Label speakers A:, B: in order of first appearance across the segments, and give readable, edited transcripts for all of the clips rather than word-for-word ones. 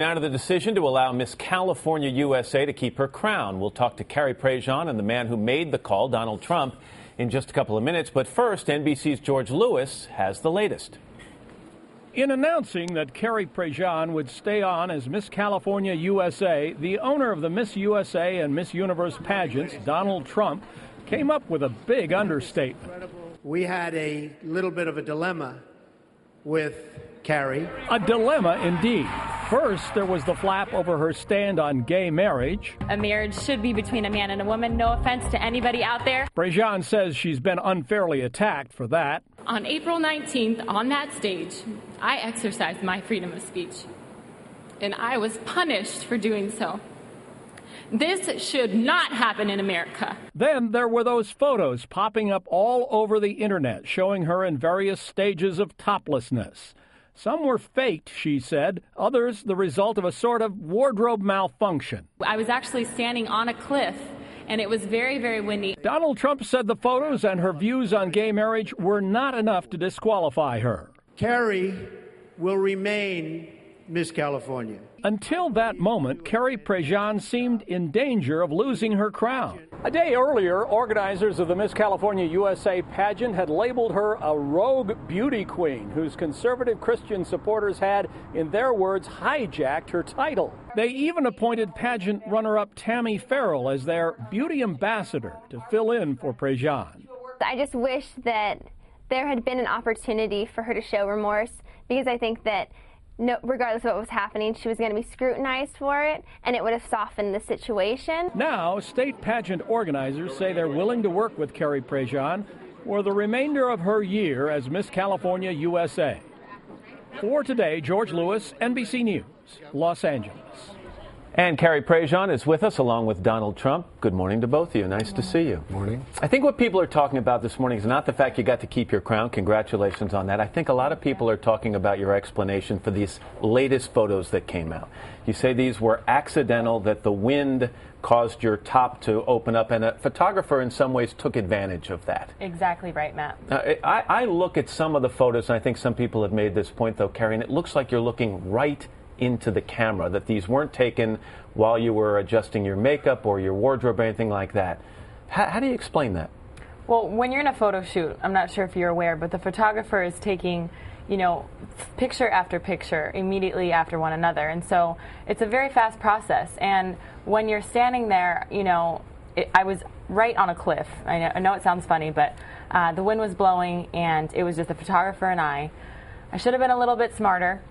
A: Now to the decision to allow Miss California USA to keep her crown. We'll talk to Carrie Prejean and the man who made the call, Donald Trump, in just a couple of minutes. But first, NBC's George Lewis has the latest.
B: In announcing that Carrie Prejean would stay on as Miss California USA, the owner of the Miss USA and Miss Universe pageants, Donald Trump, came up with a big understatement.
C: We had a little bit of a dilemma with Carrie.
B: A dilemma indeed. First, there was the flap over her stand on gay marriage.
D: A marriage should be between a man and a woman. No offense to anybody out there.
B: Prejean says she's been unfairly attacked for that.
D: On April 19th, on that stage, I exercised my freedom of speech, and I was punished for doing so. This should not happen in America.
B: Then there were those photos popping up all over the internet showing her in various stages of toplessness. Some were faked, she said, others the result of a sort of wardrobe malfunction.
D: I was actually standing on a cliff, and it was very, very windy.
B: Donald Trump said the photos and her views on gay marriage were not enough to disqualify her.
C: Carrie will remain Miss California.
B: Until that moment, Carrie Prejean seemed in danger of losing her crown. A day earlier, organizers of the Miss California USA pageant had labeled her a rogue beauty queen whose conservative Christian supporters had, in their words, hijacked her title. They even appointed pageant runner-up Tammy Farrell as their beauty ambassador to fill in for Prejean.
E: I just wish that there had been an opportunity for her to show remorse, because I think that regardless of what was happening, she was going to be scrutinized for it, and it would have softened the situation.
B: Now, state pageant organizers say they're willing to work with Carrie Prejean for the remainder of her year as Miss California USA. For today, George Lewis, NBC News, Los Angeles.
A: And Carrie Prejean is with us along with Donald Trump. Good morning to both of you. Nice to see you.
F: Morning.
A: I think what people are talking about this morning is not the fact you got to keep your crown. Congratulations on that. I think a lot of people are talking about your explanation for these latest photos that came out. You say these were accidental, that the wind caused your top to open up, and a photographer in some ways took advantage of that.
G: Exactly right, Matt.
A: I look at some of the photos, and I think some people have made this point, though, Carrie, and it looks like you're looking right into the camera, that these weren't taken while you were adjusting your makeup or your wardrobe or anything like that. How do you explain that?
G: Well, when you're in a photo shoot, I'm not sure if you're aware, but the photographer is taking, picture after picture immediately after one another. And so it's a very fast process. And when you're standing there, I was right on a cliff. I know it sounds funny, but the wind was blowing and it was just the photographer and I. I should have been a little bit smarter.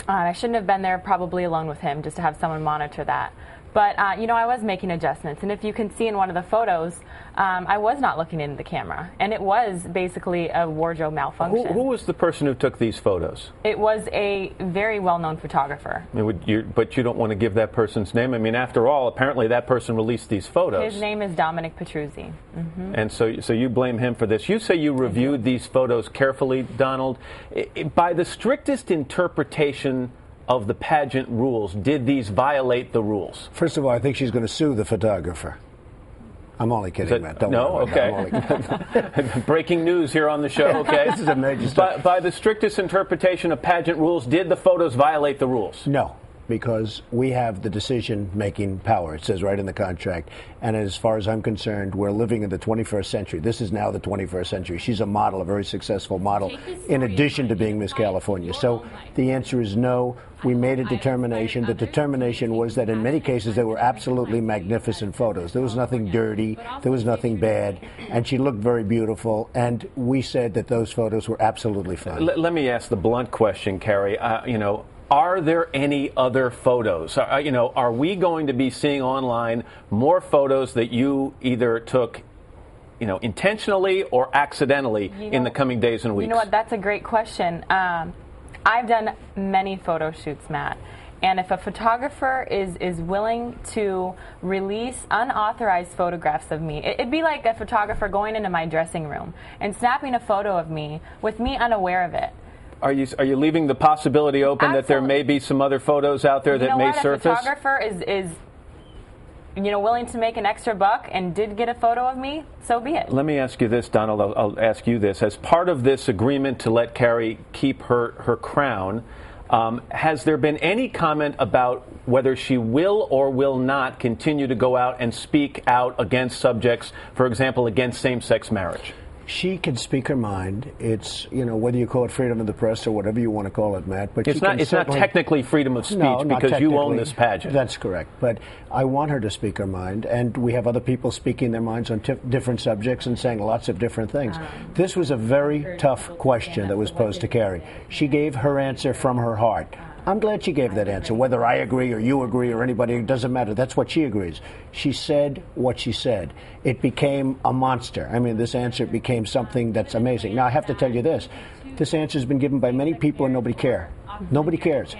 G: I shouldn't have been there probably alone with him, just to have someone monitor that. But, I was making adjustments. And if you can see in one of the photos, I was not looking into the camera. And it was basically a wardrobe malfunction.
A: Who was the person who took these photos?
G: It was a very well-known photographer.
A: But you don't want to give that person's name? I mean, after all, apparently that person released these photos.
G: His name is Dominic Petruzzi. Mm-hmm.
A: And so you blame him for this. You say you reviewed these photos carefully, Donald. By the strictest interpretation of the pageant rules, did these violate the rules?
F: First of all, I think she's going to sue the photographer. I'm only kidding, Matt. Don't
A: no?
F: worry.
A: Okay. Breaking news here on the show, okay?
F: This is a major story.
A: By the strictest interpretation of pageant rules, did the photos violate the rules?
F: No, because we have the decision-making power. It says right in the contract. And as far as I'm concerned, we're living in the 21st century. This is now the 21st century. She's a model, a very successful model, in addition to being Miss California. So the answer is no. We made a determination. The determination was that in many cases they were absolutely magnificent photos. There was nothing dirty. There was nothing bad. And she looked very beautiful. And we said that those photos were absolutely fine.
A: Let me ask the blunt question, Carrie. Are there any other photos? Are we going to be seeing online more photos that you either took, intentionally or accidentally in the coming days and weeks?
G: You know what? That's a great question. I've done many photo shoots, Matt. And if a photographer is willing to release unauthorized photographs of me, it'd be like a photographer going into my dressing room and snapping a photo of me with me unaware of it.
A: Are you leaving the possibility open that there may be some other photos out there that may surface?
G: If a photographer is willing to make an extra buck and did get a photo of me, so be it.
A: Let me ask you this, Donald. I'll ask you this. As part of this agreement to let Carrie keep her crown, Has there been any comment about whether she will or will not continue to go out and speak out against subjects, for example, against same-sex marriage?
F: She can speak her mind. It's, whether you call it freedom of the press or whatever you want to call it, Matt. But
A: it's not technically freedom of speech because you own this pageant.
F: That's correct. But I want her to speak her mind, and we have other people speaking their minds on different subjects and saying lots of different things. This was a very tough question that was posed to Carrie. She gave her answer from her heart. I'm glad she gave that answer. Whether I agree or you agree or anybody, it doesn't matter. That's what she agrees. She said what she said. It became a monster. I mean, this answer became something that's amazing. Now, I have to tell you this. This answer has been given by many people and nobody cares. Nobody cares.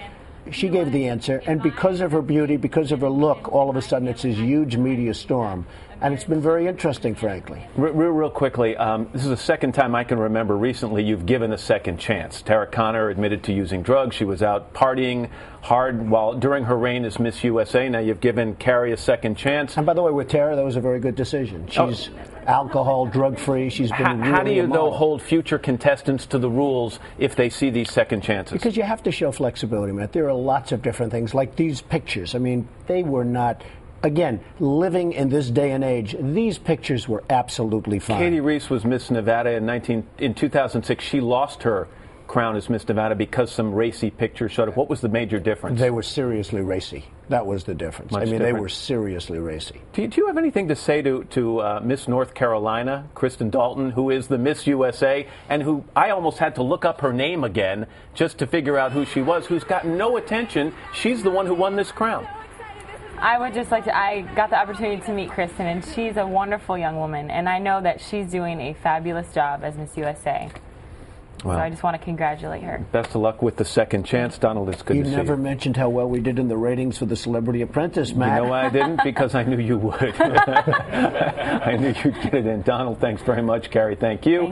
F: She gave the answer, and because of her beauty, because of her look, all of a sudden it's this huge media storm. And it's been very interesting, frankly.
A: Real quickly, this is the second time I can remember recently you've given a second chance. Tara Conner admitted to using drugs. She was out partying hard during her reign as Miss USA. Now you've given Carrie a second chance.
F: And by the way, with Tara, that was a very good decision. She's alcohol, drug-free. She's been
A: How do you, though, hold future contestants to the rules if they see these second chances?
F: Because you have to show flexibility, Matt. There are lots of different things, like these pictures. I mean, they were not... Again, living in this day and age, these pictures were absolutely fine.
A: Katie Reese was Miss Nevada in 2006. She lost her crown as Miss Nevada because some racy pictures showed up. What was the major difference?
F: They were seriously racy. That was the difference. They were seriously racy.
A: Do you have anything to say to Miss North Carolina, Kristen Dalton, who is the Miss USA, and who I almost had to look up her name again just to figure out who she was, who's gotten no attention? She's the one who won this crown.
G: I would just like to, I got the opportunity to meet Kristen, and she's a wonderful young woman, and I know that she's doing a fabulous job as Miss USA. Wow. So I just want to congratulate her.
A: Best of luck with the second chance, Donald. It's good to see you.
F: You never mentioned how well we did in the ratings for the Celebrity Apprentice, Matt.
A: You know why I didn't? Because I knew you would. I knew you'd get it in. Donald, thanks very much. Carrie, thank you.